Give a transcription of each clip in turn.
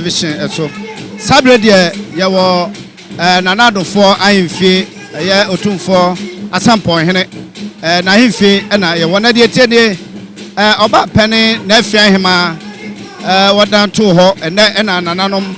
television so sabre de ye wo nanadofo ahemfie ye Otumfuo Asamponghene na ahemfie na ye wona de tie ne oba pene na Afia Hemaa wadan to ho na nananom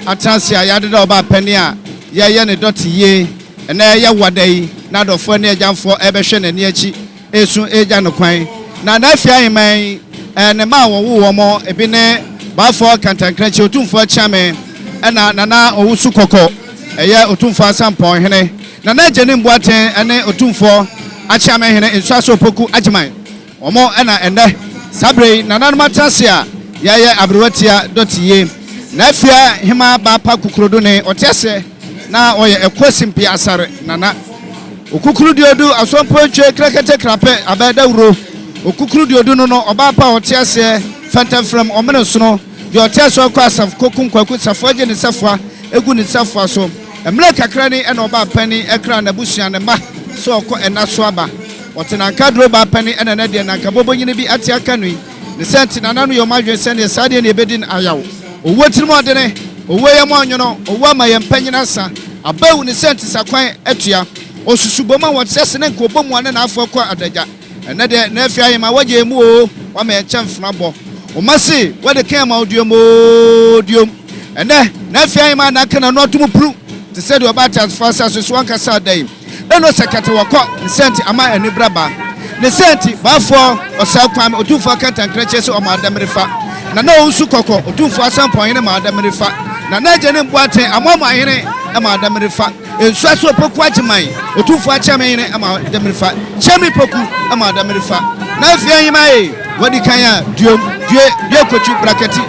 atansia yade da oba pene a ye ne doti ye na ye wadai na dofo ne ajanfo ebehwe na ne achi esu eja no kwan na Afia Hemaa ne ma wo mo ebi ne bafo Kantankrakyi Otumfuo Kyeame na nana owusu kokko eye Otumfuo Asamponghene nana jene mboaten ene Otumfuo Kyeame nsuaso poku ajiman omo na ene sabre nana matansia yaye abrowatia dotiye na Afia Hemaa ba pa kukrodo ne otese na oye ekosimpi asare nana okukuru diodu asompontwe krakete krape abedawro okukuru diodu no oba pa otese fantamfram omene sono de otese okwa asaf kokun kwaku safoje ne safwa egu ne safwa so emle kakra ni ena oba pani ekra na busua ne ma so okọ enaso aba otenanka dro ba pani ena na de nanka bobonyine bi ate aka nui ne senti nananu yo madwe sene sade ne ebedin ayawo owo tirimo odene owo yem onyono owo amaye mpanyina sa abawu ne senti sakwan atua osusuboma wotese ne nko bomu ane na afọ kọ adaja ena de na Afia Hemaa waje mu o wa ma enchemfna bo o masi wade kan ma odiom odiom ena na Afia Hemaa na kana no otum pru te se de obata fasa so wanka sa dai eno sekate wako ne senti ama anibraba ne senti bafo osakwam Otumfuo Kantankrakyi se o ma adamrefa na na onsu kokko Otumfuo Asamponghene ma adamrefa na na jene mboate amama hene ma adamrefa ensuaso poku ajiman Otumfuo Kyeame ama adamrefa Kyeame poku ama adamrefa na Afia Hemaa wadi kanya diom die kochu braketi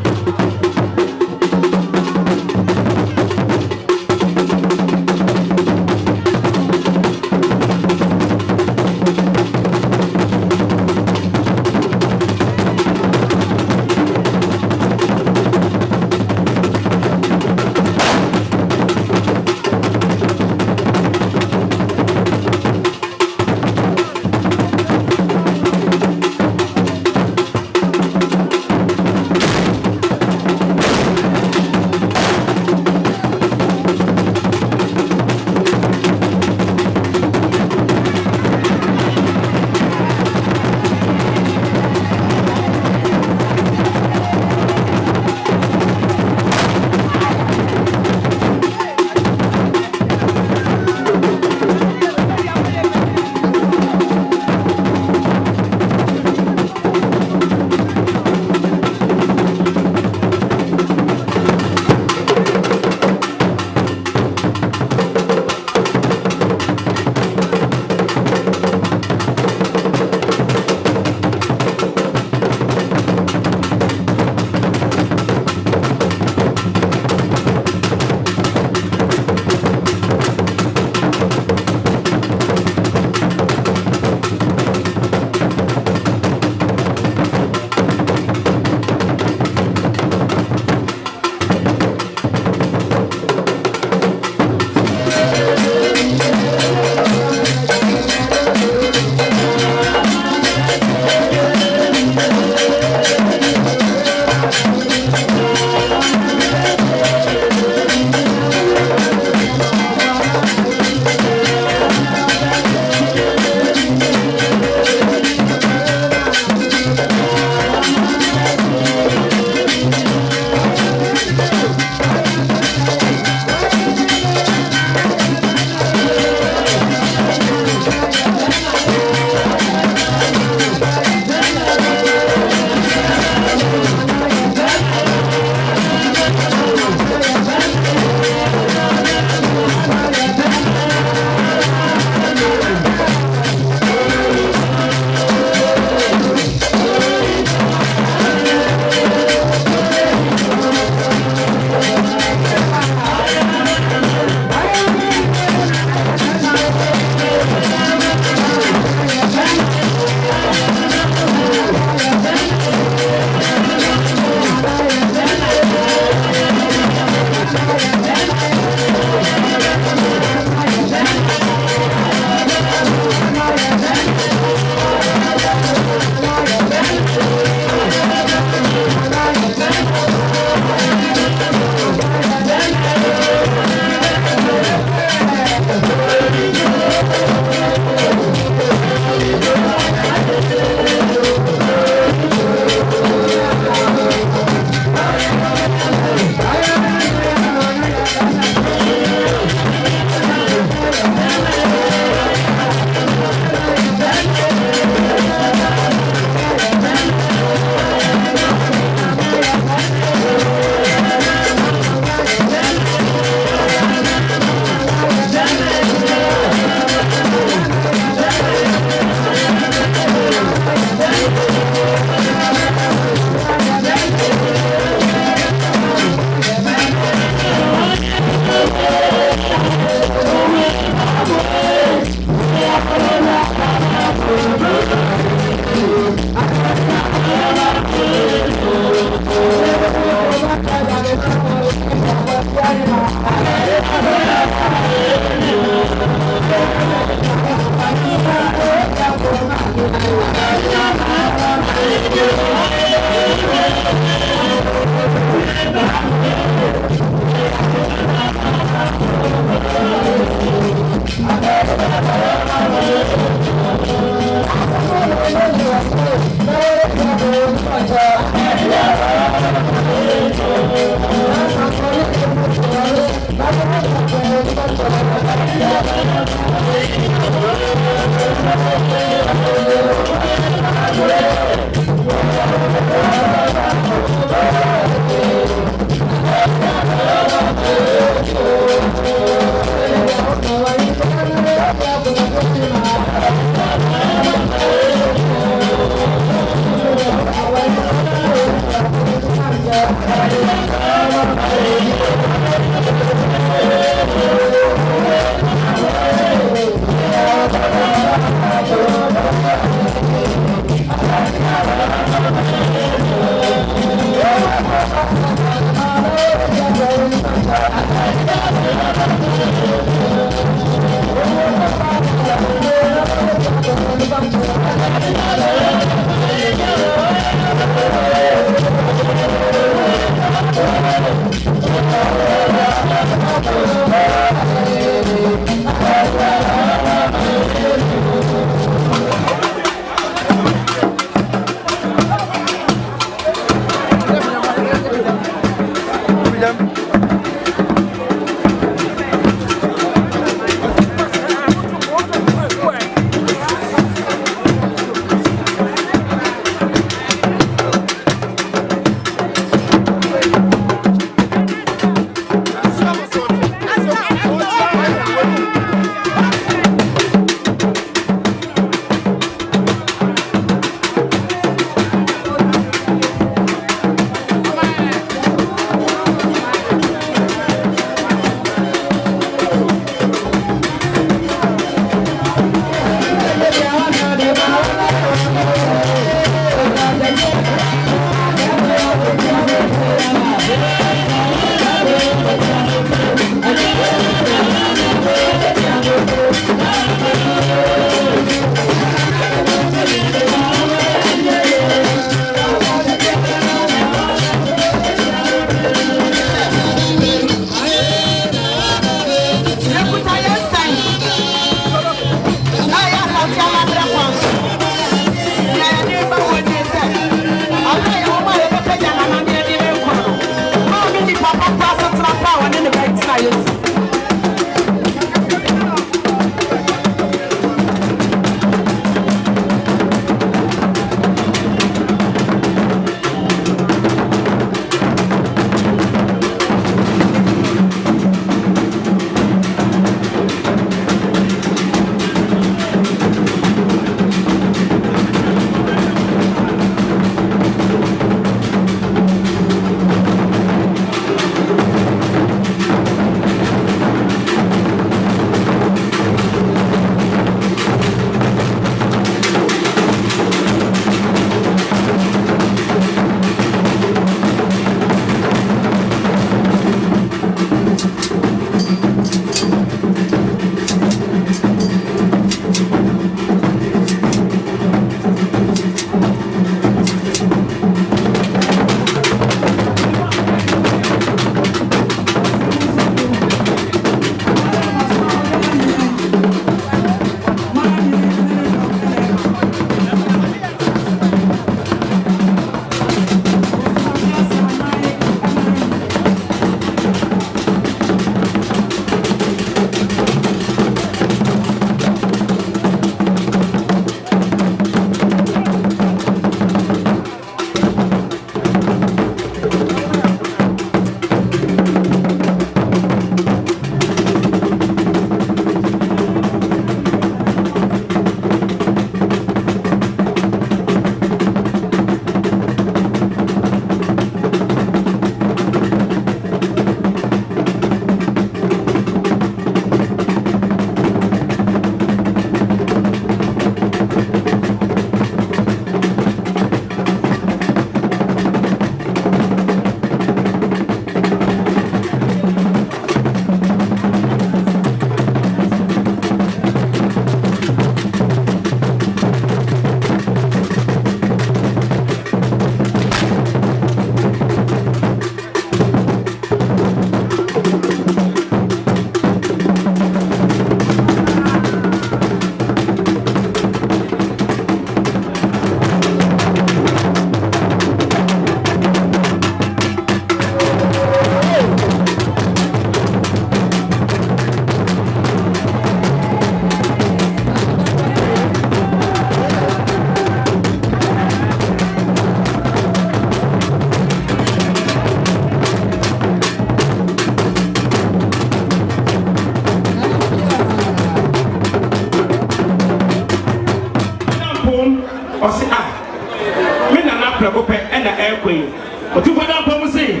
Pom or say, men are not prepared and the airway. But you put up on say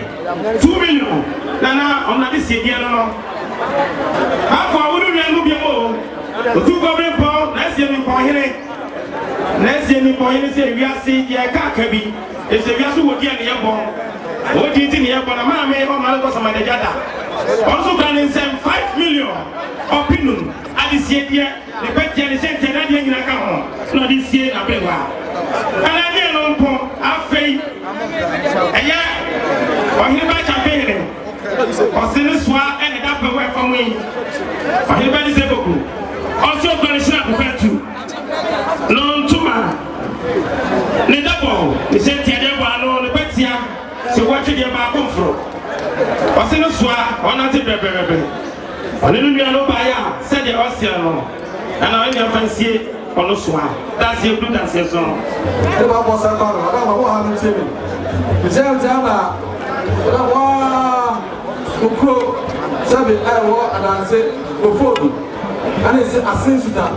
2 million. Nana, on this year, no. How far would you be more? The 2 government pound, that's the only point. Let's see any point. Say, we are seeing your car cabby. If the Yasu would get the airborne, what did in the airborne? A man may or Malacos and Madajada. Also, can send 5 million opinion at this year. The Betty and the Saint Canadian in a car. Not this year, I beg. And I didn't know, I faith. And yeah, or he might have been or send a swat and a dapper away from me. Or he might say, also, going to snap a to long to man. The double, the Saint Canadian, the Betty, so what you get back home from? Or send a swat or not a baby. On the new buyer, said the Ocean, and I only fancy on the swat. That's your blue dance song. The Baba Saka, I don't know what I'm saying. The Jama, Ukro, Sabi, I walk and I say, Ufo, and it's a sensitive.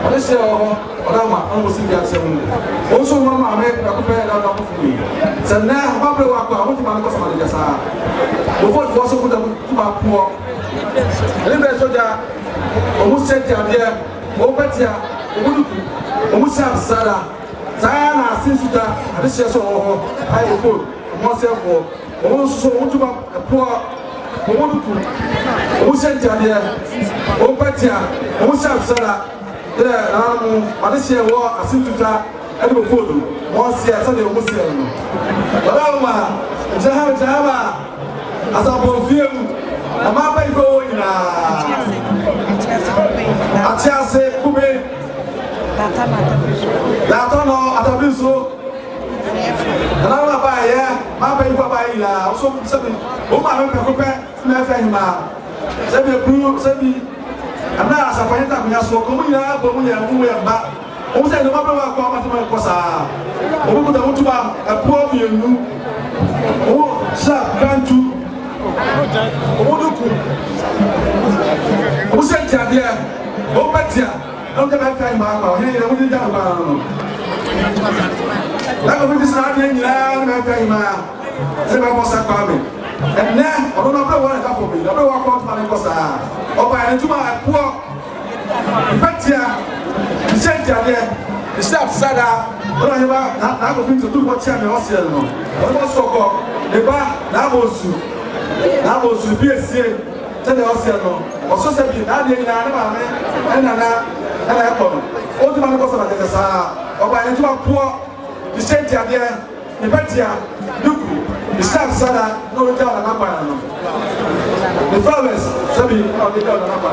Let's say, Orama, almost in the assembly. Also, Mamma, make a compare that for me. So now, Papa, I want to manage some of the Jasa. Before it was so good to my poor. Remember, so that almost said there, Opetia, almost have Sada, Sana, Sensitive, and this year so I will put myself for also want to a poor. Who sent you there? Opetia, almost have Sada. I this year war, I seem to try and go photo. Once here, Sunday, almost here. But Java, Asamponghene, a map go in a Chelsea, Kube, Latono, Atabiso, and I'm by here, my paper by also something. Oh, my Hemaa, Sebi. I'm not as a point of view, so come here, but we are back. Who said the mother of our Cosa? Who would want to have a poor view? Who shall grant to who said, dear, oh, Petia, don't get back time, Marco, here, I wouldn't down. That was this not in Hemaa, Seven was a coming. And now, I don't know what I for me. I don't walk out my Cosa. Or by the poor Petia, the saint there, the staff Sada, I go into 2 what channel was here. Almost so called the bar, Nabos, PSC, tell the Oceano, or so said, I didn't and I come. All the man goes about the Sa, or by the poor, the saint there, the Petia, Duku. The staff Sada, no down and up. The flowers, Sabi, on the down and up.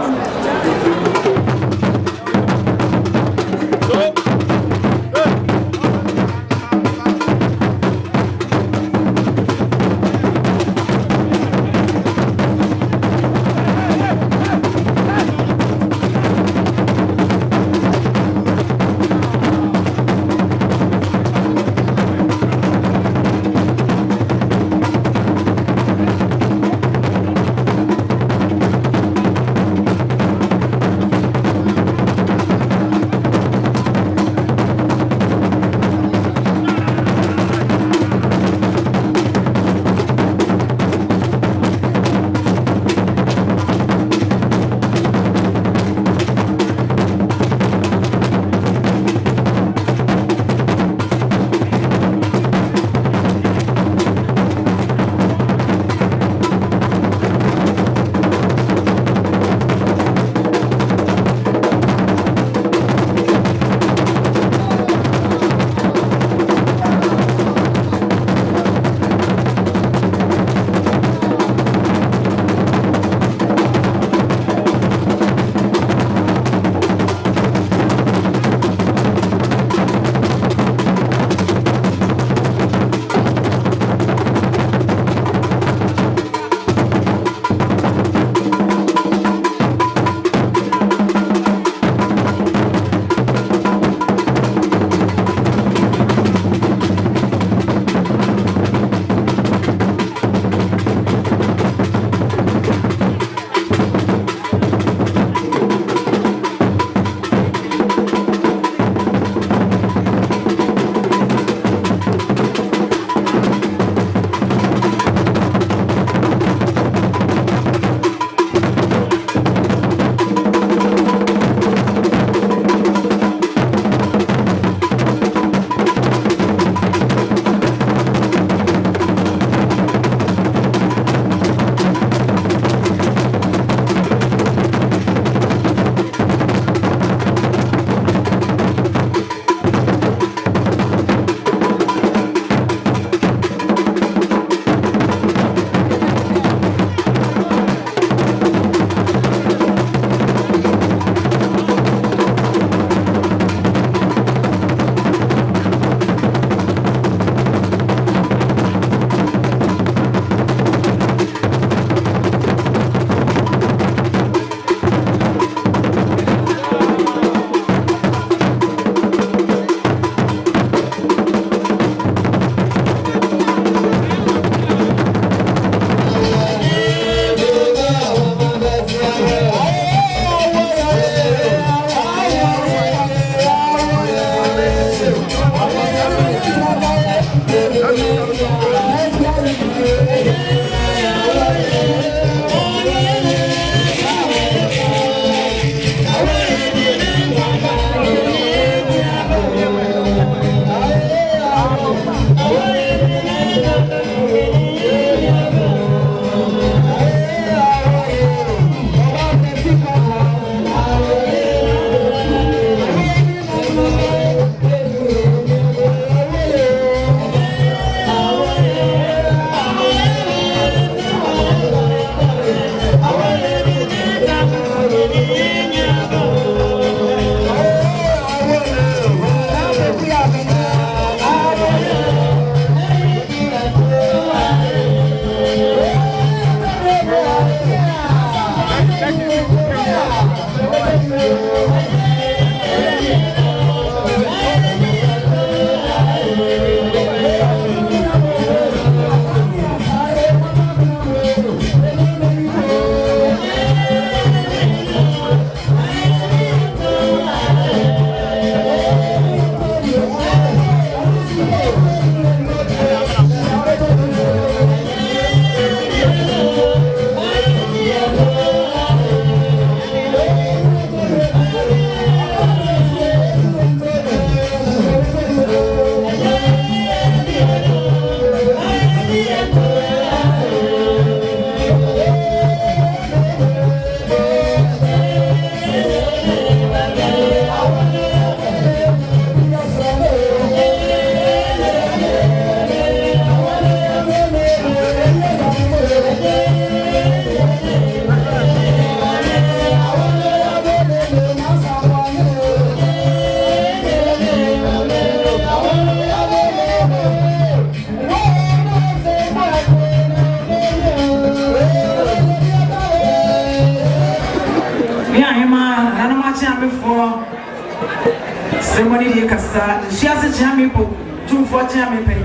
Ceremony de Cassa, she has a Kyeame, Otumfuo Kyeame Penny.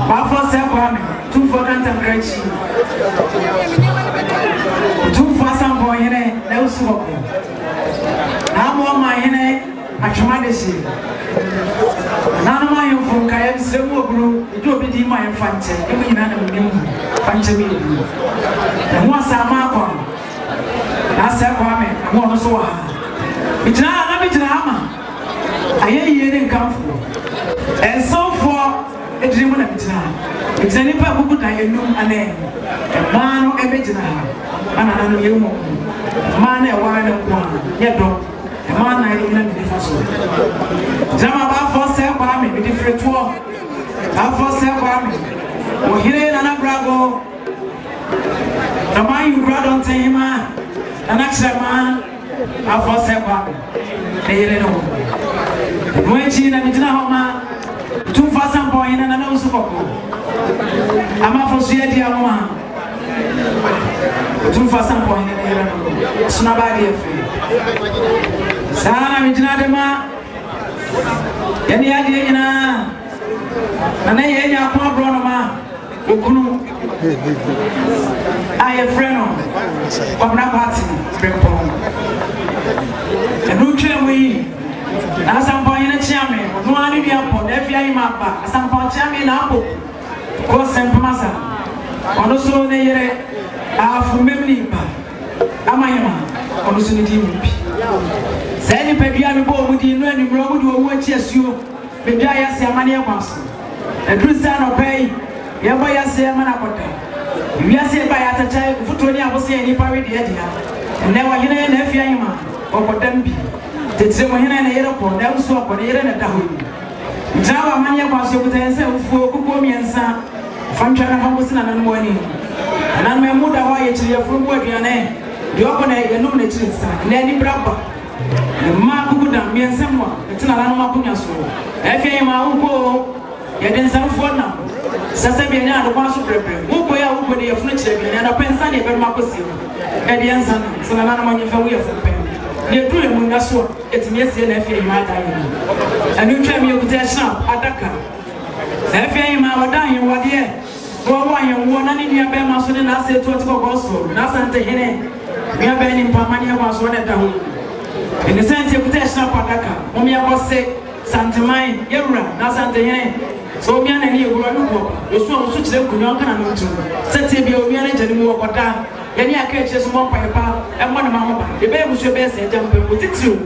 Bafo Kyeame, Otumfuo Kantankrakyi. Otumfuo Asamponghene, na usuko. Amo ma hene atwama de shi. Na no ma yefo ka yem sremu ogru, do obi di ma yemfa nche. Emu nyina na mnim fanche bi. Na ho asama akwa. Na Kyeame, mo no so wa. Bijina na bijina ama. Aye yene nkamfo. Ensofo edirimu na bijina. Bijina ni pa buku da yenum ane. Ma no ebejina ha. Ana na no yemu. Ma na e wa na kwa. Ye do. Ma na ile na mi fa so. Jama ba fo Kyeame mi di fretuo. Ba fo Kyeame. O hire na na brago. Tama yu brado nte Hemaa. Ana chama ba fo Kyeame. Eyere no. Mwenchi na mijina homa. Otumfuo Asamponghene na usuko. Ama fo suye di amwa. Otumfuo Asamponghene na yere no. Suna ba di efe. Sana mijina dema. Yani adi nyina. Na ye nya kwa bro no ma. Okunu. Aye freno. Kwabna party. Bempo. Enu twemwi. Na Asamponghene Kyeame. No ani bi apo. Afia Hemaa ba. Asamponghene Kyeame na apo. Ko sempamasa. Ono so ne yere afu memni ba. Ama Hemaa. Ono so ne di mpi. Sani pebia mi bo mudi no ani mro mudi owo achi asuo. Bebia ya se amane ekwaso. Edrusa no pay. Ya ba ya se amana kota. Bibia se ba ya tacha futo ni abose ni pawe de dia. Ene wa hene na Afia Hemaa. Okodambi. Tete mo hene na yere ko na uso ko na yere na daho. Jawa amane ekwaso kutense ufuo kuko miensa. Famcha na fambosi na nanu ani. Nanu me muda wa ye chiri afurumbu aduane. Yoko na yenum na chiri sa. Na ni braba. Ma kukuda miensemwa etina lanu makunya so Afia Hemaa uko ya densanfo na sasa bi nya ado kwa so prepe uko ya uko de yefunu kire bi nya na pensa ne be makosi e de yansa sana lanu manyefa wo yefu pen ne dure mu na so etimi esie na Afia Hemaa da yi ani twa mi okuta snap adaka Afia Hemaa wadan wade wo wa yen wo na ni nua be ma so ne na se to ko so na sante hene nua be ni mpamani kwa so ne da ho. In the sense you put a snap adaka, Momia was say, Santamai, Yura, Nasantahene. So me and you were you saw switch them could not come to. Set to be a manager and walk down. Any catches one papa and one mama. The baby was your best and jumping with it too.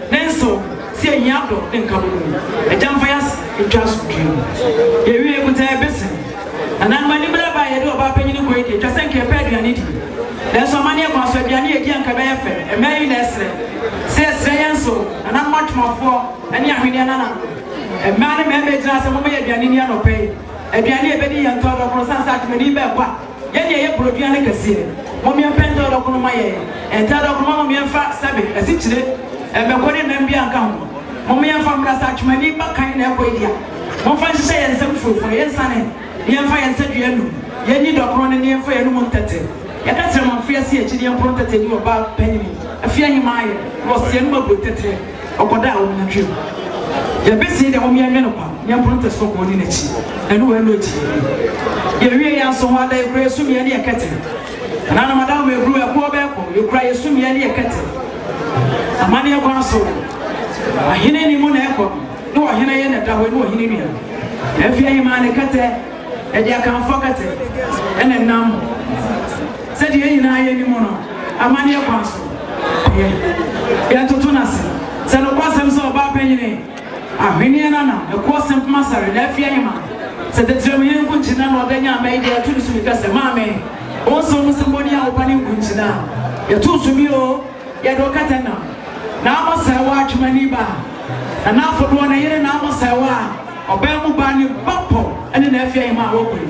Then so, see a yablo in Kabul. A jump fast, you just dream. You really would have business. And I'm money by a do about penny weight, just think you're petty and it. There's some money about Sabiani again, Kabafe, a very lesson. Says Sayanso, and I'm much more for any Ahiniana. A man may just a woman at Yaniniano pay. A Biani Betty and Todd of Rosansa to me back. Yet, Propiana Cassia. Mommy and Pento of Kumaye, and Tad of Mommy and Fat Sabi, as each day, and Macquarie and Bianca. Mommy and Famra such many back kind of way. One fancy say and some food for your son. Yan fire said you need a crown near for your montate. I got some fierce Chilean pronto tell you about Penny. A fear Hemaa was Yellow with the tree, or Koda in the tree. You're busy the Omian Menopa, young pronto spoke on in it, and who will it. You really are so hard they pray Sumi and a cattle. And Anna Madame will brew a poor backo, you cry a Sumi and a cattle. A money of one soul. A hinny moon echo, no a hinny that will know hinny. If you man a cattle. And you can forget it. And then now, said you ain't anymore. A man, your counsel. Yeah, to Tunas. Said the question so about penny. A Hiniana, a question master, left Yama. Said the German Kunchina or Denya made their two to because the mammy. Also, somebody opening Kunchina. You're too sumio, Yadokatana. Now must I watch Maniba. And now for 1 year, now must I watch. Obemu bani bapo ene na Afia Hemaa okuri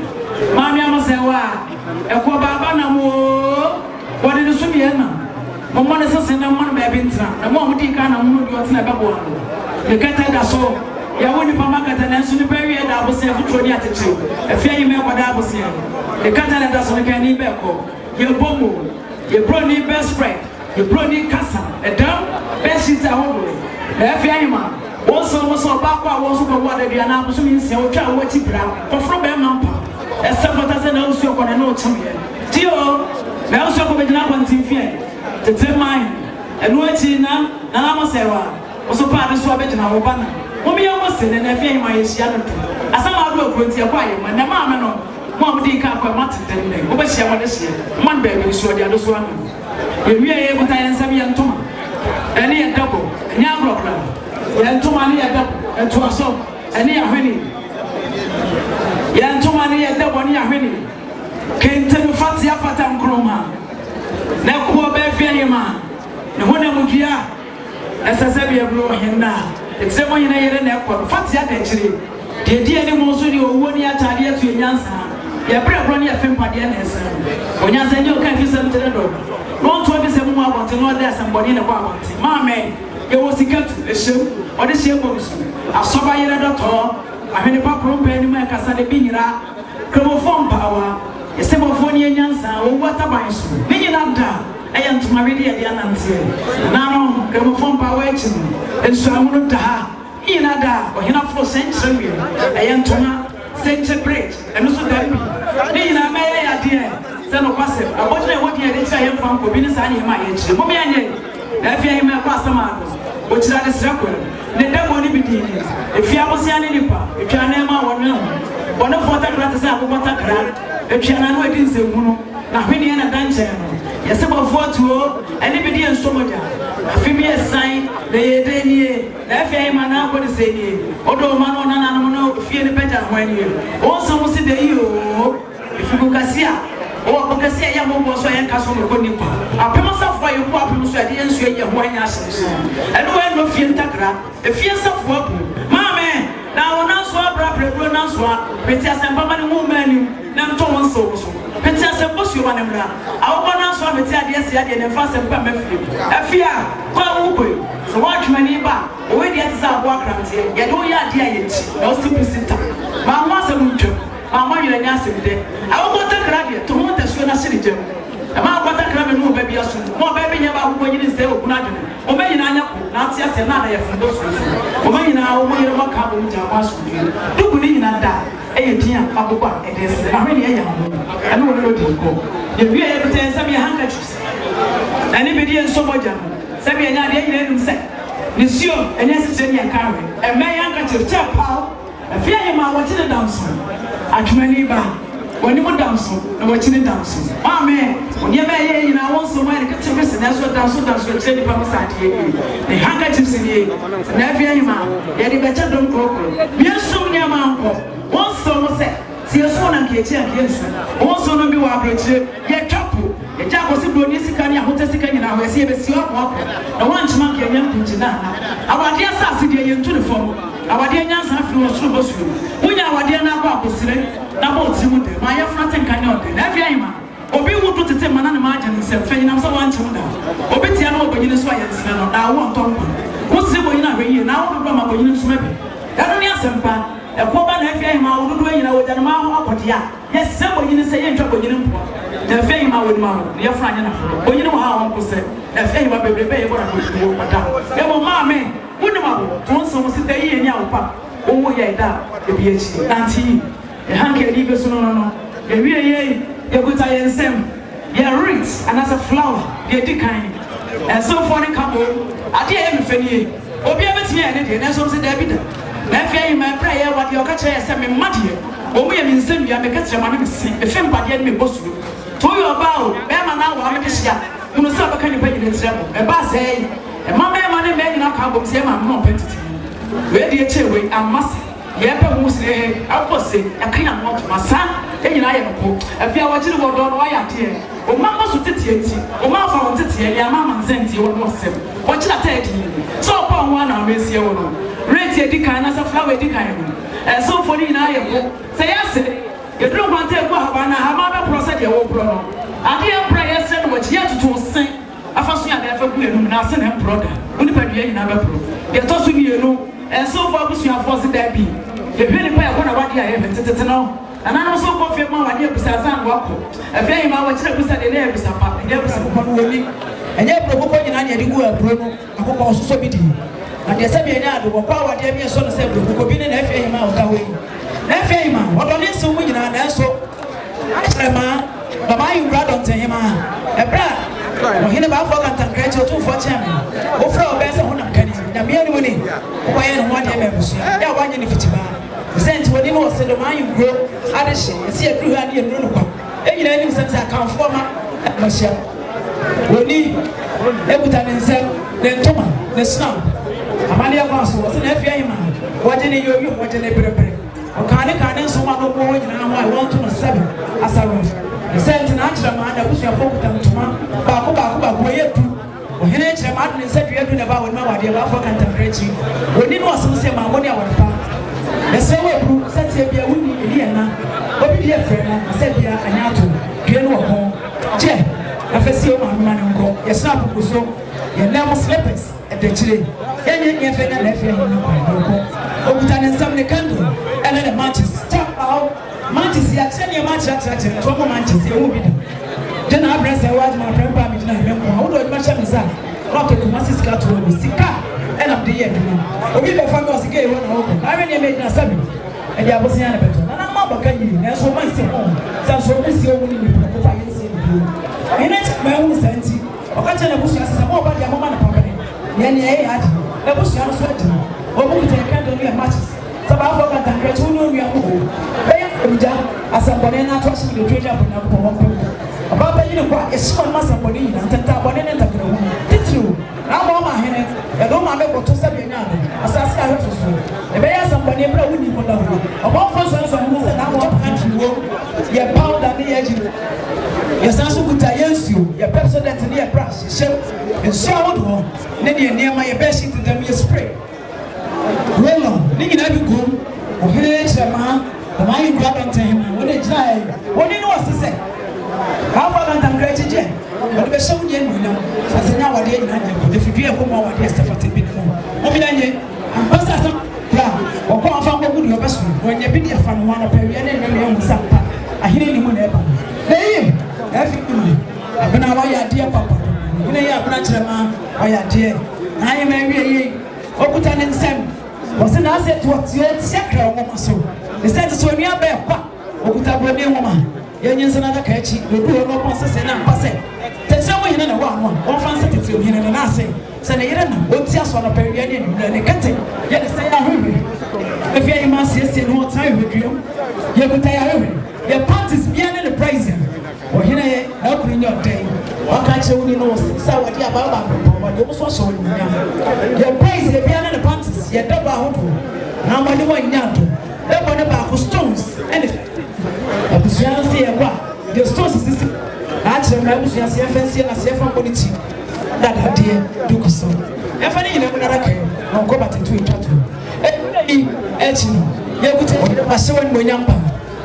mami amasewa ekwo baba na mo wode ne so biye na mo mo ne sese na mo na ba bintra na mo mudi ka na mo di otina babo ano ne kata da so ya woni pama kata na so ne ba wie da abose futuro ni atete Afia Hemaa kwada abose ne kata na da so ne kan ni be ko ye bomo ye bro ni best friend ye bro ni kasa edam best shit awodo na Afia Hemaa also back was over what they are now assuming so try what you bra for from mampa as some doesn't also going to know to me Tio now so go na kwantin fie to tell mine and what na amasewa also part so abegina wo bana mo me almost in na Afia Hemaa yeshia no asama do akronti akwa ye na ma me no mo amudi ka akwa mateten ne wo be hia mo de hia man ba bi so dia do so anu ye wie ye buta yensam ye ntoma ene ye double nya brokra Yantumani at the Tuaso, and near Winnie. Yantumani at the one year Winnie. Came to the Fatia Fatam Croma. Now, poor Afia Hemaa. The Honamugia, as I said, we are blowing him now. It's a one in a airport. Fatia actually. The dear Mosuri or 1 year Tadia to Nyansa. You're pretty running a film by the NS. When you say you can't be sent to the door. Don't 27 more about to know there's somebody in a war. Mamma. You was a cat, a show, or the shame of I saw by a doctor. I had a papa penny make us at the Binira, chromophone power, a simple phone Nyansa, or what about you? Many not that. I am to marry the Nancy. Now, chromophone power, and so I wouldn't have. He not that, or he not for century. I am to her, century break, and also that. He not my idea. Son of Passive, I want to know what you had to from Cobinis and my age. Mommy, Afia Hemaa Passamano, which that is record. The devil be doing. If you have seen any part, if you are never one of what I got to say about what I got, if you are not waiting, say, now when you are a dungeon, yes, about 4 anybody and so much. A female sign, the day, Afia Hemaa now what is saying, although man, no, fear the better when you also see the you, if you go see. Oh, because I am almost a castle of Conipa. I promise of why you pop him so I didn't swear your wine asses. And when no fear takra, the fears of work. Mamma, now announce what proper pronounce what, Petias and Papa woman, Nam Thomas so. Petias and Boss you want him now. I will announce what Petias and fast and Pammy. Afia, Paul, so watch my neighbor, already at our walk around here. Yet, oh, yeah, dear, no stupid sitter. Mamma's a mucho. Mamma, you're an answer today. I will go to Grabia to want us when I see the Mamma, what I grab no baby, more baby never when you stay with Nadu. Or maybe Nancy and Nana from those. Or maybe now, when you walk out with your house with you. Do believe in that. Eh, dear, Papa, it is really a young woman. I know where you go. You really pretend some handkerchiefs. Anybody in so much. Sabi and I didn't say. Nisio, and yes, it's any carry. A man got your chap out. A fear him out watching the dancing. At Maniba, when you were dancing, and watching the dancing. Ah, man, when you're there, you know, once a while, you get to listen. That's what dancing does with Jenny Pamasat. The handkerchiefs in here, and I fear him out. Yet the better don't go. Yes, soon, your man. Once someone said, see a son and Katie against her. Also, no be what yet couple. The Jack was a Bonisicania, Hotesican, and I see a seal walker. The one monkey and young Pinchina. Our dear Sassy into the phone. Our dear Nyansapo was true. When our dear Napa was sitting, Nabo Timude, my friend and cannot, and Afia. Obi would put the man and imagine himself, and I'm so one to know. Obitiano, but you know, I want to. What's the way now? I'm going to maybe. That only a simple. A woman, Hemaa, would do in our Janama, yes, somebody in the same trouble. The fame I would marry, your friend, but you know how Uncle said, the fame I will pay what I would do. There were mammy, wouldn't I? Once someone sit there in your papa, oh, yeah, the PhD, Auntie, the hanky leave us no, the really, your good eye and Sam, your rings, and as a flower, your decline, and so for the couple, I dare everything. Obia's here, and that's also David. Afia in my prayer, what your catcher has sent me muddy. Oh, we have been sent me a catcher, my name is a film by the enemy boss. To you about, Bama now, I'm a shop. You must have a kind of pay in trouble. A bass, eh? And my man made enough albums, I'm not petty. Where the chairway, I must. Yapa was there, I was saying, I can't want my son, and I am cook. If you are watching what don't why out here. Oh, Mamma Sutiti, oh, Mamma found it here, your mamma sent you one more step. What should I tell you? So upon one, I miss you. Rate your decline as a flower decline. And so for the night, say, I say, you don't want to go Havana, have a process your own prono. I dear prayer said what you have to sing. I first year therefore we are send him brother. Only by the end of the They told me, you know, and so far we have forced that be. The really pay one of what I have to know. And I also confirm my dear Pisa walk. A very much represent the name is a papa, and there was one woman. And yet, provoking an idea to go a promo, I hope also be. And the Sabiana, the power, the Appiah son said, who could be an Afia that way. Afia, what on is so winning and so. Hemaa, the mind brought on to Hemaa. A brat, he never forgot Kantankrakyi Otumfuo Kyeame. Ofra Obenza Honam Kani, the mere winning. Why and one members? Yeah, one in the Fitiba. Sent when he was said, the mind grow, Adish, and see a crew and you know. And you know, since I come from Michelle. We need everything himself, then Thomas, the snow. Amalia Council was an Afia, watching you, watching a paper. Or can't someone no more in I want to know 7 as a room. The sent an actual man that was your focus on Tuma, Baku, where you or Henry Martin said you have been about now, I love for Kantankrakyi. When it was some say my money our park. The same way, said Sabia, we need Indiana. But dear friend, Sabia and Yato, you know home. Jeff, I feel my man go. Yes, not so. Your name was slippers at the tree. And you finger left here. Open and some the candle, and then the matches. Tap out. Matches, you send your match at trouble matches. You will be done. Then I press a word, my friend, I remember. How do I match up his eye? Not to Masis cat to be sick. End of the year. Obi the family was gay one open. I really made a subject. And I was in a better. And I'm not going to you. So my home. Some so miss your winning. And that's my own sense. Or catch a bush as a more about your woman company. Yanni had a bush on sweating. Or moving to a candle near matches. So I forgot that great woman we are moving. Asamponghene trust me to trade up on one people. About the unicorn is so much of money and Tentabonin and Takuru. It's true. Now, Mama Hennet, I don't want to say as I start to school. The bear somebody wouldn't even know. About 4 sons of who said, I want country work. You're bound at the edge. Yes, I should against you. Your person that's near brush. And so on. Then you're near my best to them, you spray. Well, Nicky, I go. Or here's a man. The mind grabbing to him. When it's like, what do you know what to say? How about Kantankrakyi? But the show you know, as an hour day, if you do a woman, what yes, for the bit more. Ominanye, and Pastor Brown, or come from a good your best when you be a fan one of Perry and then Sapa. I hear him whenever. Hey, everything. I've been our dear papa. When I have branch a man, I dear. I am a Okutan and Sam. Was an asset to what's your sacred woman so. The sentence when you are back, Okutabone woman. Yanyan's another catchy, the poor no process and I'm passing. Tell someone in a one fancy to him and I say, sɛ ne yere na ɔti aso na pɛwia ne anwura ne kɛtɛ yɛ ne sɛ yɛ ahwehwɛ afia yi ma asiesie no ɔtena ahwehwɛduam yɛkuta yɛ ahwehwɛ yɛ parties bia ne ne prize ɔhene yɛ na akuru nyɛ ɔdɛn ɔka kyerɛ wo ni no sɛ wɔde abaaba mpɔmpɔ wɔde ɔmo so ahyɛ wo nyinam yɛ prize yɛ bia ne ne parties yɛ dɔbɔ ahodoɔ na wɔde wɔn nya do dɔbɔ ne baako stones ɛne abusua no se yɛ kɔ a the stones sisi akyerɛ mu abusua se yɛfɛ nsie na se yɛfa nkɔ ne ti dadadeɛ duku so yɛfa ne nyinaa mu nara kɛɛ na ɔnkɔ batetu etwa to ɛyi ɛkyi no yɛkuta ahyɛ wɔn mo nyampa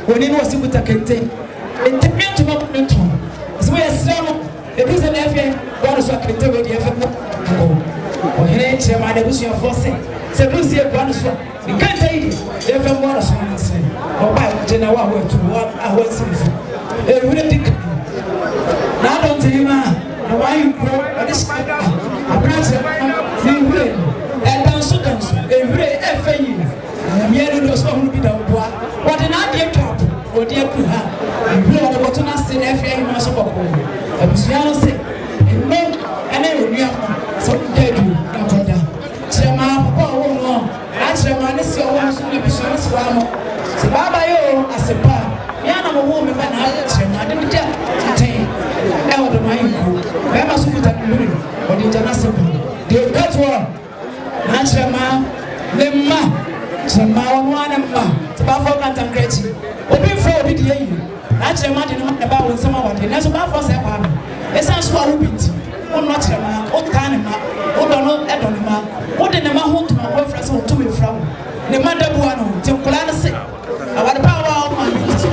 wɔne no wɔsi kuta kente ntɛmɛ ntoma mu ne ntɔn sɛ wɔyɛ sira no ebi sɛ n'afɛ wɔn so kente wɔ deɛ fɛ nkɔ ɔhene kyerɛ mu adabusuafoɔ sɛ bi si ekura no so a nkanta yi yɛfɛ mu wɔn so wɔn nsɛn ɔbaa gyina wɔ a wɔatu wɔ a wɔn si nso ewura di kan n'adɔnten ma na wɔayɛ nkuro ɔde hyɛ aberanteɛ ne nwura ɛdanso danso ewura ɛfɛ yi nyamia no do so ɔhunu bi da boa wɔde n'adeɛ twa po wɔde aku ha nwura wɔde bɔto n'ase na ɛfɛ yi ma so bɔkɔɔ abusua no se ɛnno ɛne onua mo sɛ ɔda adu na kɔda kyerɛ maa papa ɔwɔ no akyerɛ maa ne si ɔwɔ nso ne bisua no si hɔ ano sɛ baaba yɛ o asepa yɛn na mo wɔ me ba na akyerɛ maa de me gya ntɛn ɛwɔ de maa yi nko bɛrima so kuta ne nwura wɔde gya n'ase pa deɛ ɔka to hɔ na akyerɛ maa ne mma kyerɛ maa wɔn ho ana mma sɛ baafɔ Kantankrakyi obi mfrɛ obi deɛ yi na akyerɛ maa de ne ma ne ba wɔ nsɛm awɔde nanso baafɔ sɛ ɛkɔ ano ɛsan so a wo bi nti wɔn no akyerɛ maa ɔtaa ne ma ɔdɔ no ɛdɔ ne ma ɔde ne ma ho ntoma kɔ efra sɛ ɔtum efra wo ne ma dabua no nti nkɔla no se awade pa a wɔn ma mi ti so.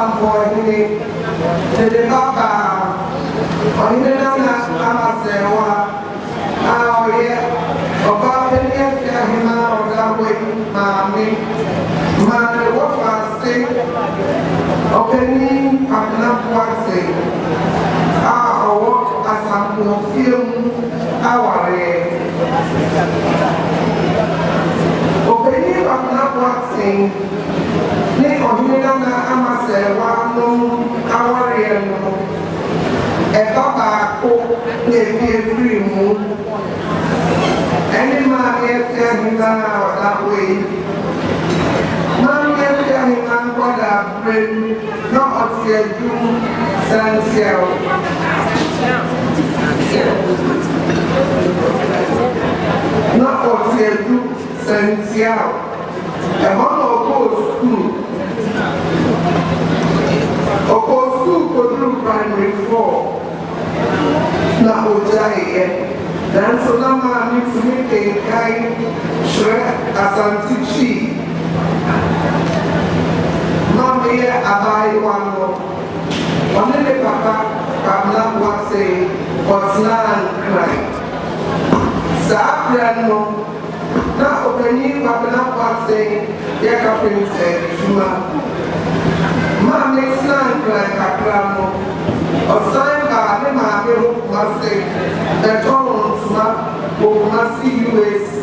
Asamponghene, the Baba, or in another Amasewa, oh yeah, about Hemaa or that way, Mammy, man, what was say, opening Kantankrakyi, what Asamponghene, our opening Kantankrakyi. Ni ọ̀hìnrìnà na amasewa awari no ẹ̀ka baako na-ebi efiri mu ẹni maami efi ahima ọ̀dà wei maami efi ahima nkọda abiri na ọtí ẹdum santiẹl na ọtí ẹdum santiẹl ẹ̀họ́ na ọkọ̀ sukuu. Oko school kodru primary 4 na ojaye dan so na ma mi tumi kai shre asantichi ma me abai wano wane le papa kamla wase otna cry sa brano na openi papa wase ya kapente juma ma next time like a plano or sign by the market must say that all must see USC.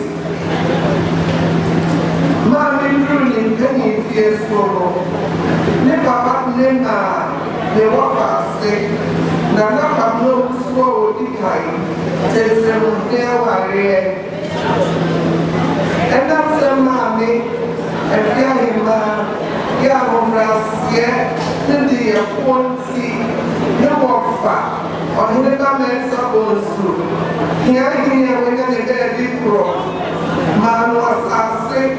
Mammy really penny fears for never but never the water say Nana no swallow the kind tells them there were and that's a mammy and Hemaa. Yeah, the quantity, no offer, or he never meant suppose to. Here, we're going to get a big pro. Man was asking,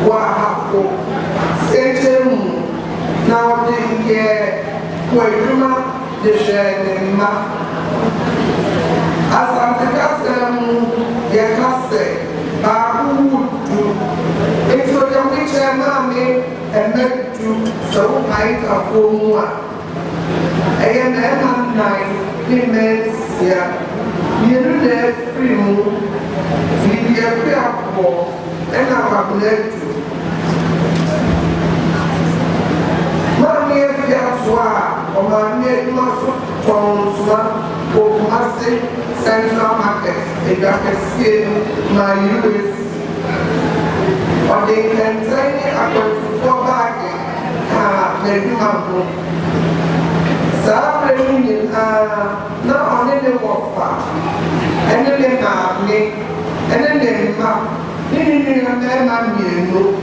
Wahako, Satan, now the year, Quadruma, the Shanima. As I'm the custom, Yakase, Babu, it's what I'm witching, Mammy. And met to so height of Omua. And night, immense, you know, free moon, the Appiah, and our led to. Mammy, Afia, or my maid muscle, Tonsma, or Massey, Central Market, a jacket skin, my US. Or they can train it for back, maybe Mambo. Celebrating not only the warfare, and then they have me, and then they have me, and then I'm you.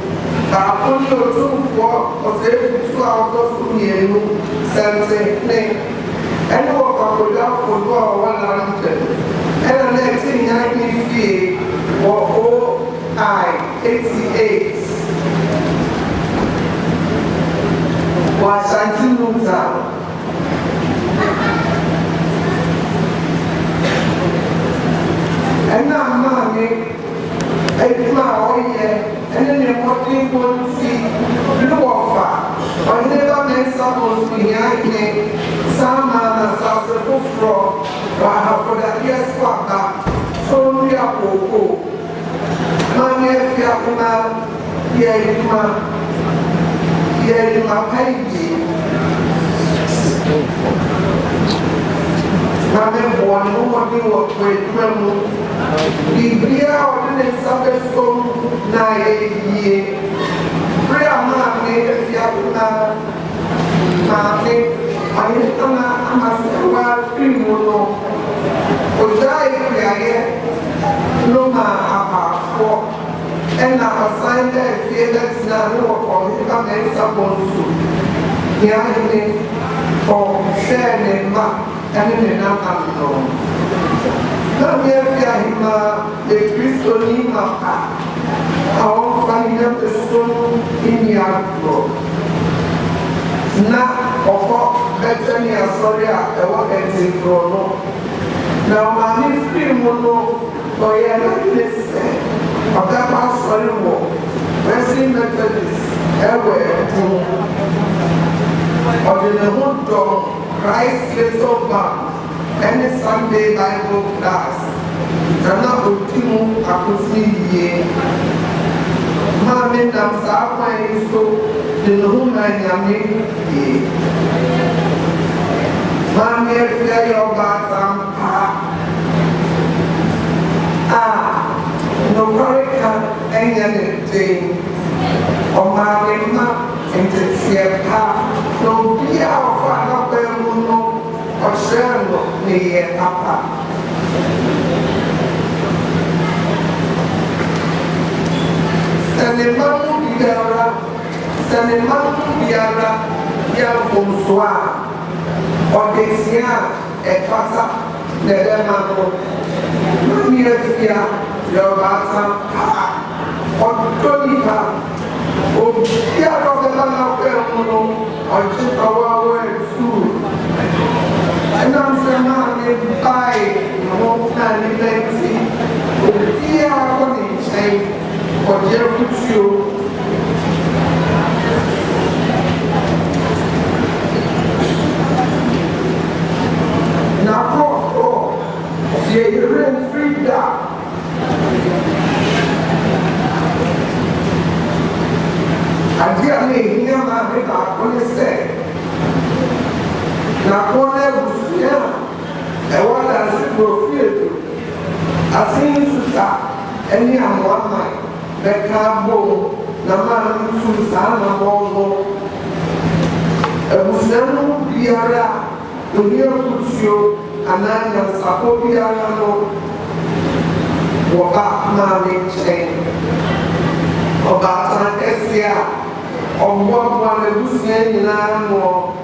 I put your 2 or 2 hours of you, something, and walk up without for 100. And the next thing I can feel, or 88 was Antinuta. And now, Mammy, a flower, and then you're walking one see blue offer. Or never meant supposed to be behind me. Some man has asked the floor, or I have got a yes for that. So we are Coco. Mammy, if you have my page. Mammy, one more do what with Remo. The beer ordinance of the soul, 9 years. Prayer, Mammy, if you have Mammy, I must have 3 more. No matter 4. And I assigned that fear that's not for Nyansapo Tv. For sharing my and in another. Now we have Hemaa, the Christian Maka. I want to find out the stone in the outdoor. Now, of better me, sorry, I want to take Chrono. Now, my name mono, or yeah, this of that sorry war. Wrestling Methodist, everywhere. Or the whole Christ Little Band, any Sunday Bible class. Nana Otumfuo Akosi Mami Nyansapo so the Nyame Mami Afia your batampa no correct anything or Mami ma intesiapa no bia of another no or share near Papa. Sanemamu biara ya fonswa odesia efasa nedemano mami Afia yo bata odonipa obia dokela na pemuno ojikawa wefu anam sema ne bai no na ni lenti obia ko ni chai ojefucio any amount the cabo, the man who sana bongo, a Muslim biara, the near Futsio, and Nyansapo biara no, or Appiah chain, or Batan Esia, or one who's saying more.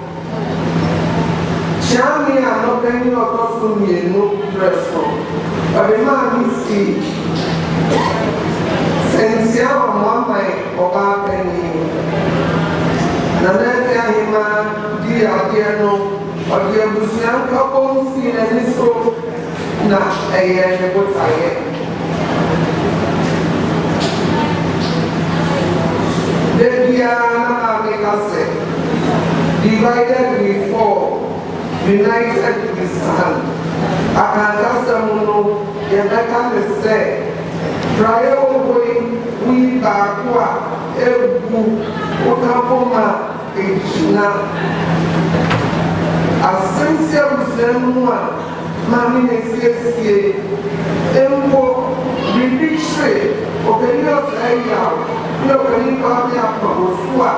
Kyeame are not any of us no restaurant, but the man is sick. Since you are one by Oba Penny, Nanaka Hemaa, dear no, or dear Busian couple, seen and so not a year what I am. The Diana make us say, divided we fall, united we stand. I can't Samuno, Yamaka say. Prior we bakwa ebu ukapoma ejina asensia busenua mami nesiesie empo bibitre opinions aya no kani pa ya prosua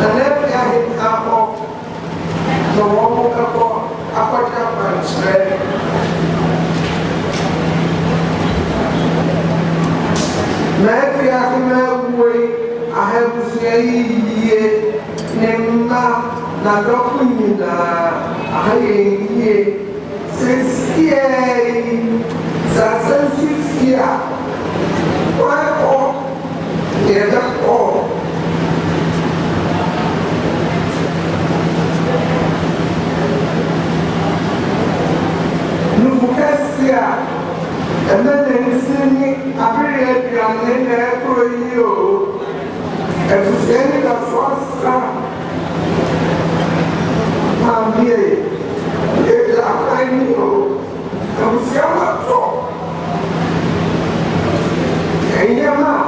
na lepe ya hapo no womo kako apacha panchre Afia Hemaa I have say Nema na dokumina aye sensie sensifia wa eda o nufukasia and then they see Appiah and then for you. And to say the first Mammy, it's a kind of Nyansapo. And Hemaa,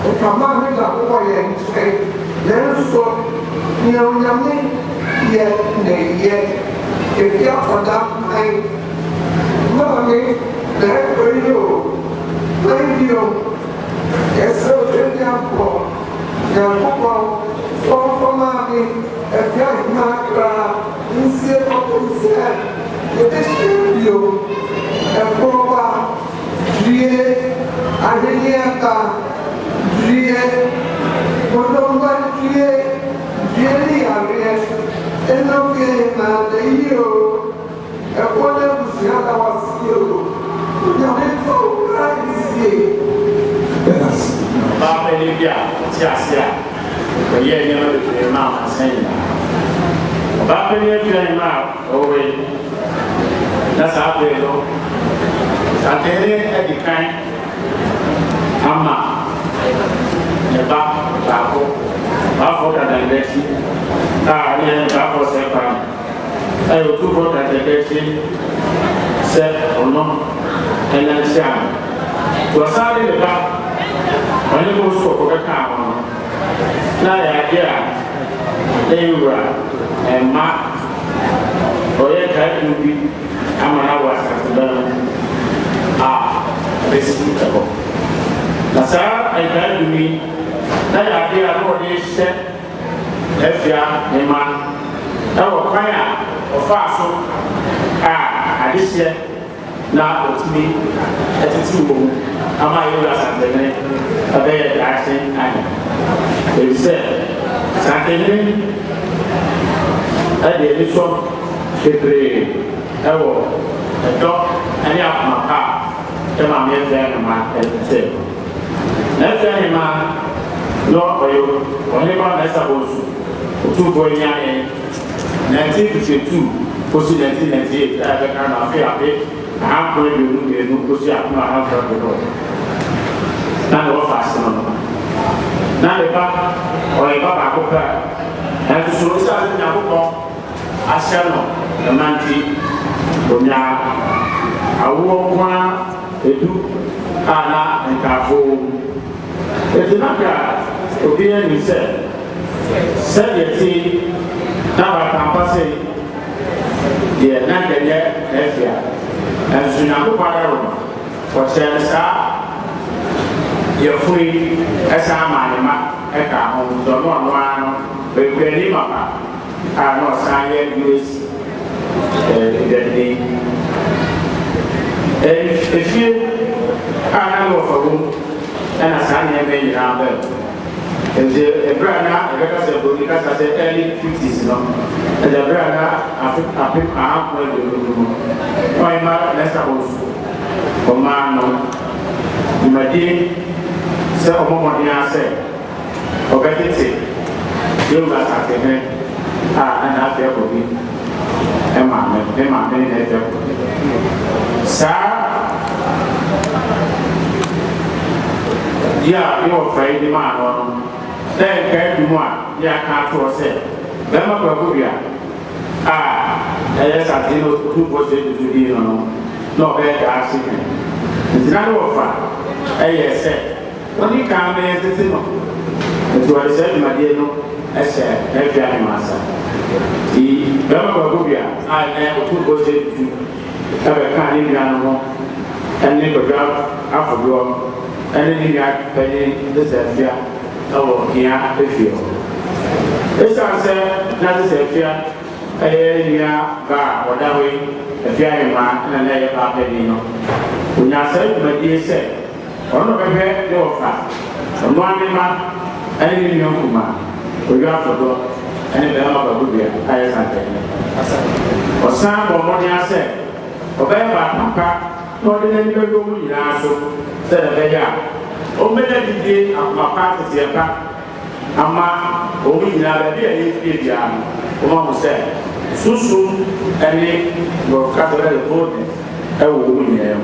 the command of the boy and say, then so, Yami, yet, if you are that kind, Mammy. That for you, thank you. Yes, so Nyansapo, so for mommy, a young man, in Singapore, it is you, a proper, dear, I didn't dear, but no one dear, dearly, and no game, and the you, a wonderful Siana was you. Papa Libya, Tiasia, the year never became Mount Saint. Papa Libya, away. That's how they go. Saturday at the kind, Hemaa, the back, Afọ Kantankrakyi ne afọ sepa Otumfuo Kantankrakyi se ono enansia to asade le ba oni mo so ko ka ho na ya dia eura ma oye ka bi amana wasa ba besi ko na sa ai ka bi na ya dia no de se Afia Hemaa ewo kwan a ofa so adehye na otumi etiti wo ama yura Asamponghene abeye daase ani ebise Asamponghene ade ni so kebre ewo edo ani amaka ema me Afia Hemaa etite na Afia Hemaa no oyo onye ba na sabosu Otumfuo Kyeame 1952 kosi 1998 abeka na Afia akọ enu kosi akọ ahafra do na no fast no na le ba o le ba ko pa na so sa ni akọ asha no na manti onya awo kwa edu ana nkafo etina ka obi ni se yeti na ba kampase ye na gele Afia Azuna ko para ro ko sensa ye fui esa manema e ka ho do no ano be ni mapa no sanye US if you ana no for ana sanye be ni na be the brana Rebecca said because I said early 50s no and the brana Appiah why ma Nyansapo Omano Imadi se omomodia se obetete yoga Asamponghene and Afia ko bi Hemaa na Afia sa ya yo Friday ma no then can do one ya ka to say bema kwa kubia yes I think Otumfuo to do no be ga asike ntina no fa yes oni ka me tete no to wa se ma die no ese Afia Hemaa sa ti bema kwa kubia Otumfuo to do ka be ka ni bia no ene ko ja afodo ene ni ya pele de Afia oh yeah Afia esa se na de Afia ya ba wadawe Afia Hemaa na na ya ba pele no unya se ma die se ono bebe no fa ono anima ene ni okuma oyo afodo ene be ma ba bubia aye Asamponghene osan bo mo ni ase obe ba papa no de ni be go mu ina so se de be ya o mele dide amapa tete pa ama o mu ina be dia ye bia o ma mo se susu ene no ka to le board e wo mu ina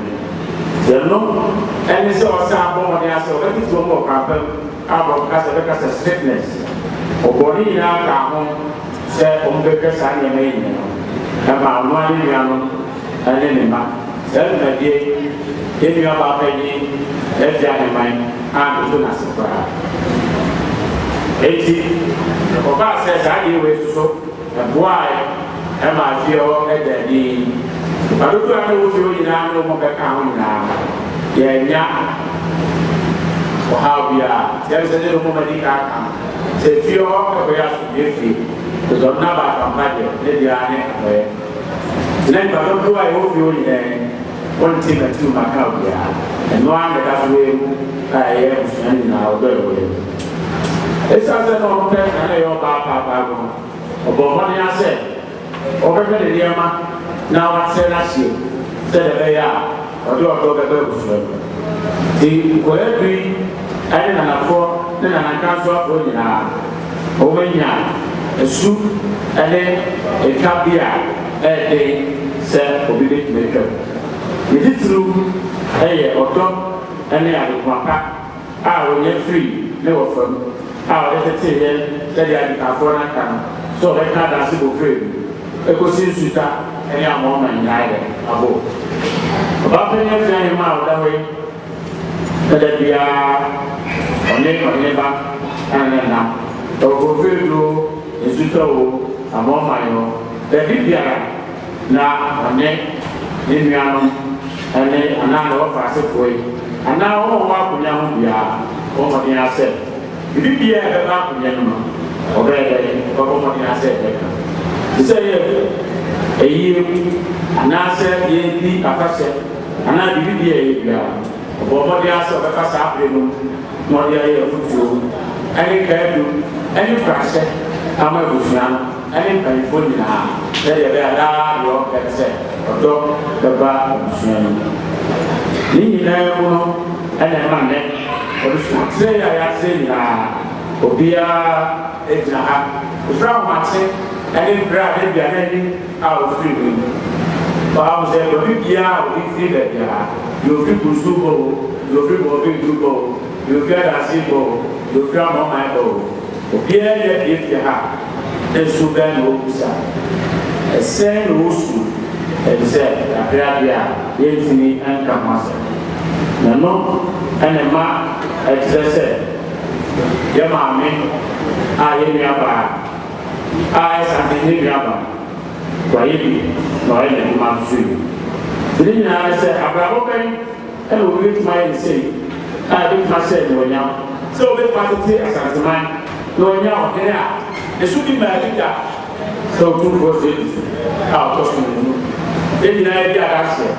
ye no ene se o sa bo mo ni ase o be ti mo ka pa abo ka se be ka se strictness o boni ina ka ho se o mbe ka sa ni me ina no ma no ani ni ano ene ni ma se na die emi aba pa ni Afia Hemaa to na separa eti ko ba se sa di we so boy Hemaa Afia o edani adudu anu wo fi o nyina no mo be ka ho nyina ye nya o ha bia ye se de mo ma di ka ka se fi o ko ya su ye fi to do na ba ka ma de ne dia ne ko ye ne ba do wa yo fi o nyina one thing that you might have here, and one that has way I am standing out there with it. It's as an old pen and a young papa, or money I said, over the Yama, now I said last year, said they are, or do a dog at the whatever be, and an afford, then I can't swap for you now. Over here, a soup, and then a cabia, a day, said, obedient maker. It is true, or dog, and they are the papa, I will get free, never from our let's say said the California can. So they can't ask you for free. Ecosin Suta, any amount in either. About penny flying out that way. That we are on neighbor and then now. So go free to the Suta, among my own. The Bibia now on neck in Miano and then another offer way. And now all what we are over the asset. Bibia about the or better, what I said. You say a year, and I said, ye be a facet, and I be a year. About the answer of a facet, more the air of food, any candle, any pressure, I'm a bushman, any California, they are your cassette, or dog, the bar of bushman. Leaning and a man, or say I say, Appiah, the Frau Matse, and in Brad, they are ending our free will. But I was there, but we feel that you feel Kusubo, you feel Bobo, you feel Asibo, you feel my bow. Appiah, if you have a Sudan officer, a same Rusu, and said, Appiah, Yensini, and Kamasa. No, and a man, as I said. Your mammy, I am your bar. I something your bar. Quietly, no, I am not sure. Then I said, I'm open and will reach my say. I did myself, no now. So let my say as a man, no now, here. The shooting by Appiah. So 2 for it. I'll toss you. Then I did answer.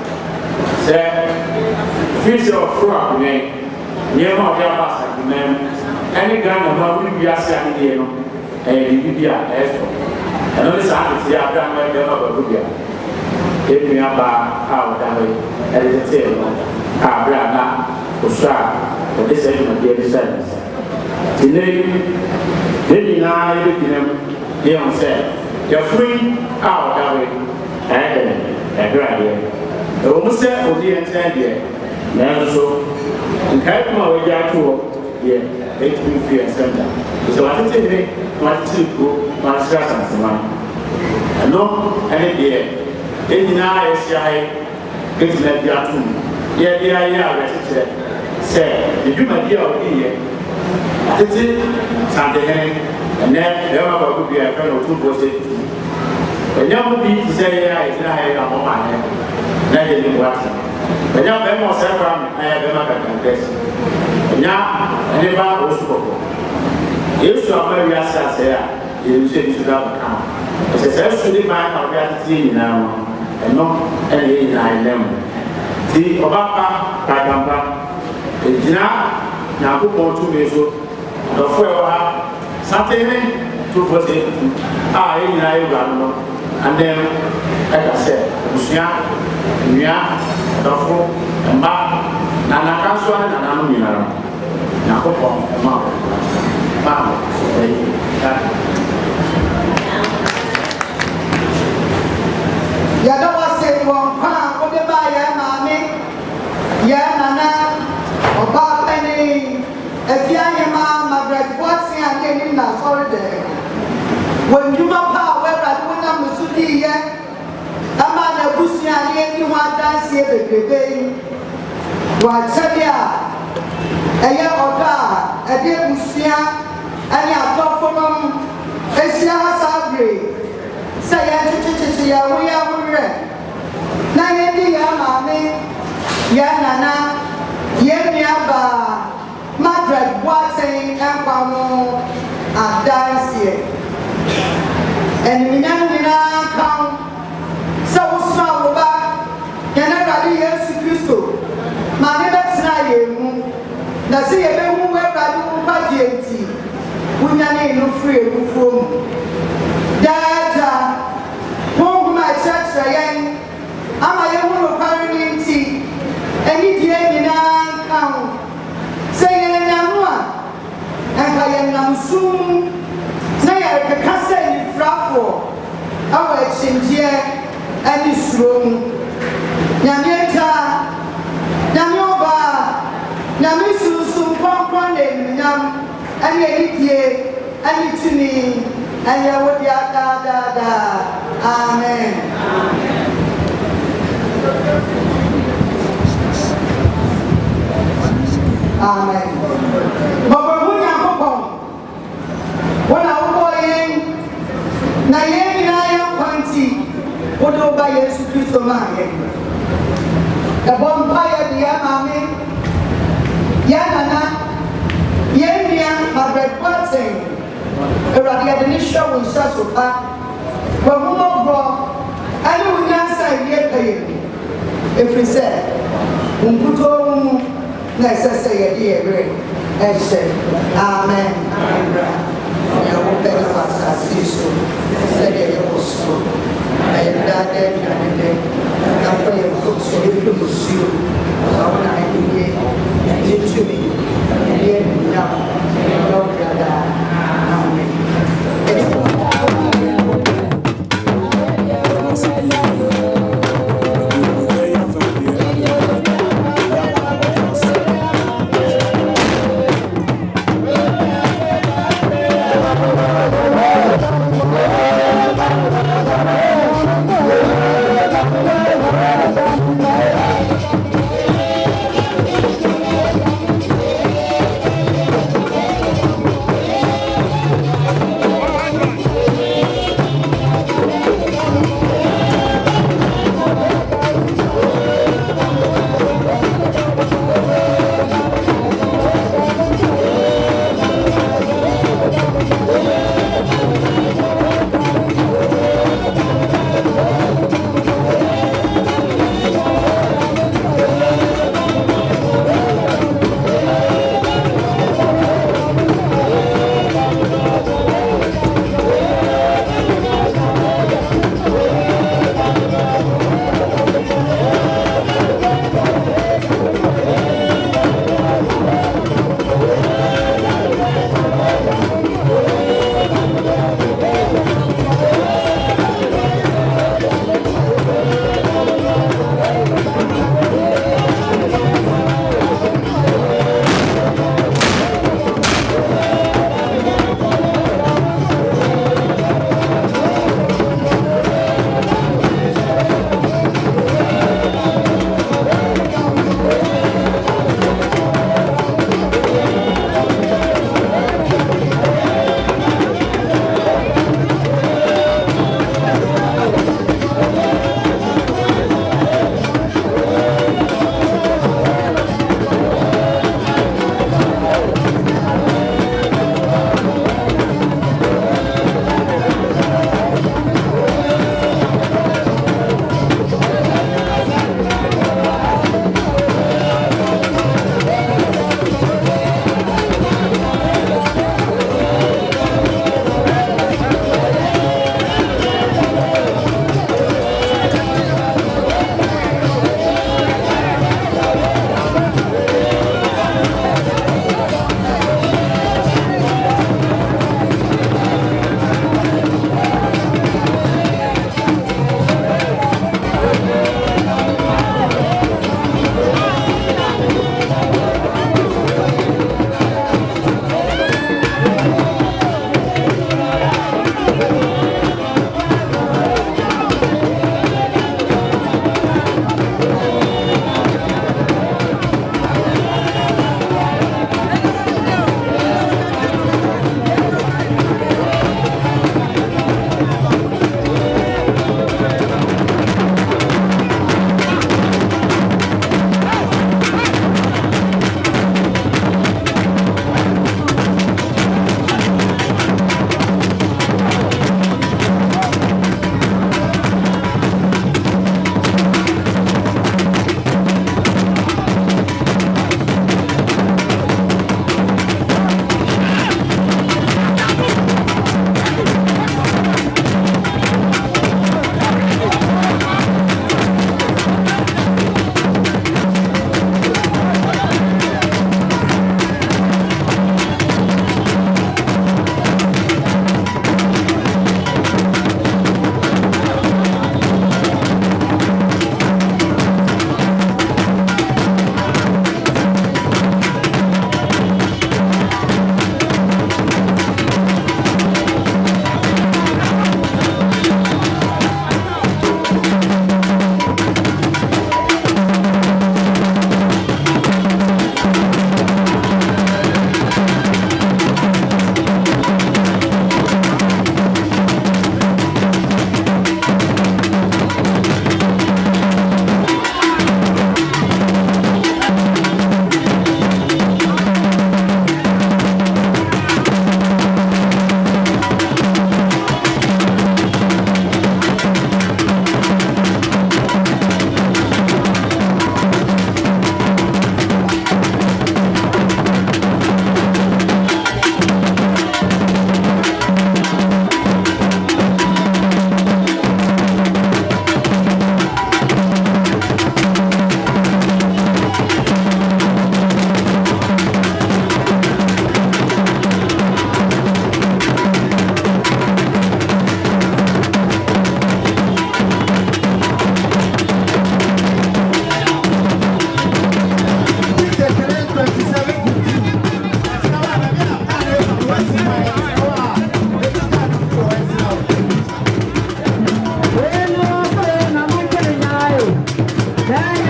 Say, fish or frog, near my gas at the man. Any Ghana will be asking here, and you be a escort. And only Saturday, I've done my girl of a Rubia. Give me a bar out that way, and it's a tail. Abraham, Osha, or this end of the service. Today, maybe now you can hear him say, you're free out that way, and a graduate. The woman said, oh, dear, and said, dear, never so. And Kyeame, we are to yeah. 8 free and center. So I think they want to go, my stress and some money. And no, any day, any now is shy, getting that year too. Yeah, yeah, say, the human year of the year. I think Kantankrakyi, and then there would be a friend or 2 posted. When you would be to say, I am on my head, then you didn't watch them. When you have more several, I have never got now, and if I was to if you are very assess there, you say you should have a count. It's essentially my reality now, and not any I them. See, Obapa, Katampa, the Jina, now put more to me so, the fuel, something 2 for 8, and then, like I said, Mia, the full, and Ba. Nana Council and Anamina. Now, you don't want to say one pound, what they buy, Mammy? Yeah, Nana, or Bob Penny, if you are your mamma, what's the idea in that holiday? When you are power, where I don't know, Sudi, a man of Busia, you want dance here, baby. Whatsadia, a year or da, a dear Busia, and your top for them, a Sabri. Say, we are red. Naya, mammy, Yanana, Yemiaba, Madrid, Watson, and Pamo, and dance here. And we now come so small back, Yanaka, yes, Christo. My neighbors are you. The sea, a woman where I do party. We are no free from Dad. Home my church again. Am I a woman of parenting? Any day in our count. Say, and I am soon. Say, I can say you for our exchange here and this room. Yamieta. Namioba, Namisu, Sumpon, and Yam, and Yeti, anything, and you would Amen. Amen. But when you come, when I go in, na yen na yen kwanti, what do by Jesus Christ man? The bonfire the mama, Yanana, Yenia, my bread parting. The radiation will shut up. But who more brought? I know we answer yet. If we said, Umputo, necessary, and say, Amen. I will better pass as so. Said it was so. I am that day and day. I pray for so if you will see you. How can I do it? To me. Now, Amen. Yeah.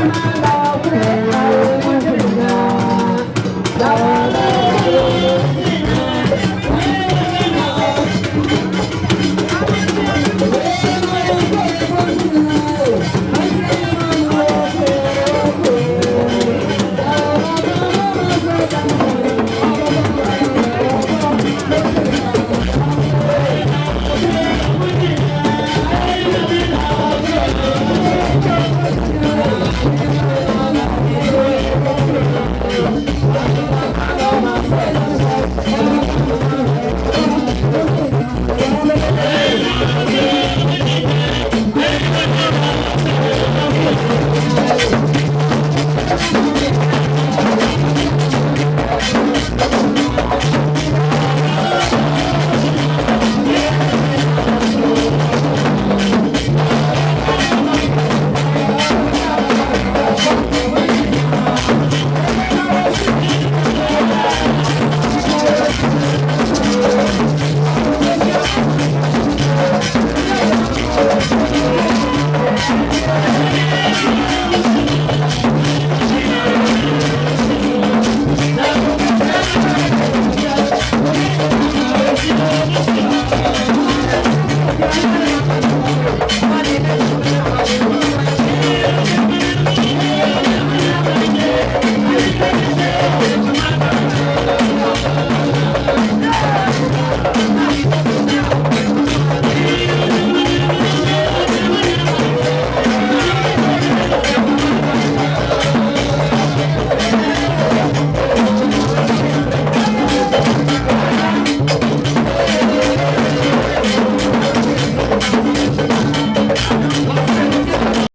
Thank you.